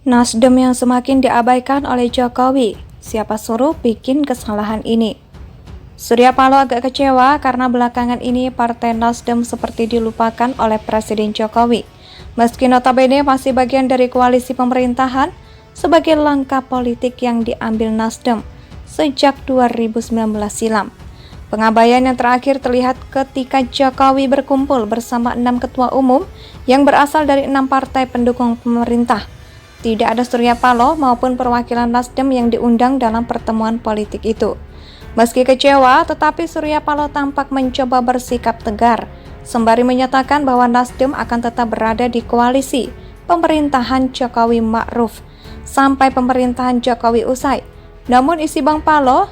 Nasdem yang semakin diabaikan oleh Jokowi, siapa suruh bikin kesalahan ini? Surya Paloh agak kecewa karena belakangan ini Partai Nasdem seperti dilupakan oleh Presiden Jokowi. Meski notabene masih bagian dari koalisi pemerintahan, sebagai langkah politik yang diambil Nasdem sejak 2019 silam. Pengabaian yang terakhir terlihat ketika Jokowi berkumpul bersama 6 ketua umum yang berasal dari 6 partai pendukung pemerintah. Tidak ada Surya Paloh maupun perwakilan Nasdem yang diundang dalam pertemuan politik itu. Meski kecewa, tetapi Surya Paloh tampak mencoba bersikap tegar, sembari menyatakan bahwa Nasdem akan tetap berada di koalisi pemerintahan Jokowi Ma'ruf sampai pemerintahan Jokowi usai. Namun isi Bang Paloh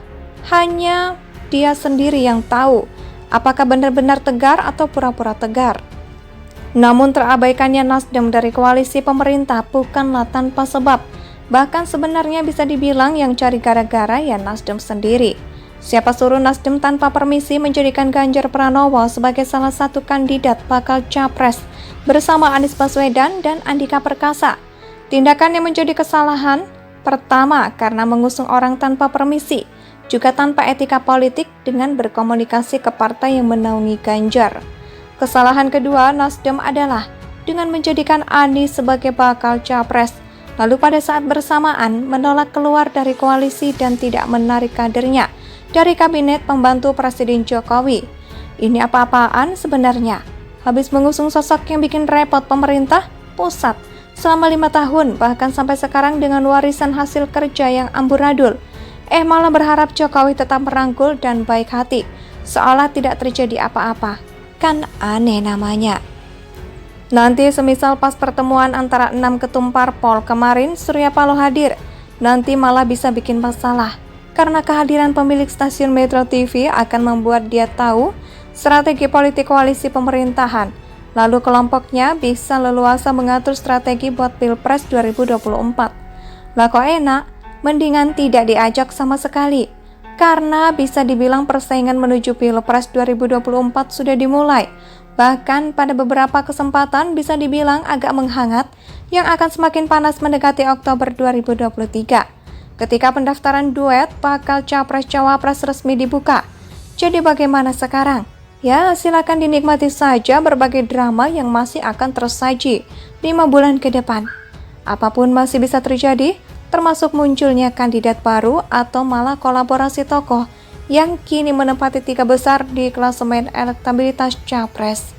hanya dia sendiri yang tahu apakah benar-benar tegar atau pura-pura tegar. Namun terabaikannya Nasdem dari koalisi pemerintah bukanlah tanpa sebab. Bahkan sebenarnya bisa dibilang yang cari gara-gara ya Nasdem sendiri. Siapa suruh Nasdem tanpa permisi menjadikan Ganjar Pranowo sebagai salah satu kandidat bakal capres bersama Anies Baswedan dan Andika Perkasa. Tindakan yang menjadi kesalahan pertama karena mengusung orang tanpa permisi, juga tanpa etika politik dengan berkomunikasi ke partai yang menaungi Ganjar. Kesalahan kedua Nasdem adalah dengan menjadikan Anies sebagai bakal capres, lalu pada saat bersamaan menolak keluar dari koalisi dan tidak menarik kadernya dari kabinet pembantu Presiden Jokowi. Ini apa-apaan sebenarnya? Habis mengusung sosok yang bikin repot pemerintah pusat selama 5 tahun, bahkan sampai sekarang dengan warisan hasil kerja yang amburadul, malah berharap Jokowi tetap merangkul dan baik hati, seolah tidak terjadi apa-apa. Kan aneh namanya. Nanti semisal pas pertemuan antara 6 ketum parpol kemarin Surya Paloh hadir, nanti malah bisa bikin masalah. Karena kehadiran pemilik stasiun Metro TV akan membuat dia tahu strategi politik koalisi pemerintahan. Lalu kelompoknya bisa leluasa mengatur strategi buat Pilpres 2024. Lah kok enak, mendingan tidak diajak sama sekali. Karena bisa dibilang persaingan menuju Pilpres 2024 sudah dimulai. Bahkan pada beberapa kesempatan bisa dibilang agak menghangat yang akan semakin panas mendekati Oktober 2023. Ketika pendaftaran duet bakal Capres-Cawapres resmi dibuka. Jadi bagaimana sekarang? Ya silakan dinikmati saja berbagai drama yang masih akan tersaji 5 bulan ke depan. Apapun masih bisa terjadi, termasuk munculnya kandidat baru atau malah kolaborasi tokoh yang kini menempati 3 besar di klasemen elektabilitas Capres.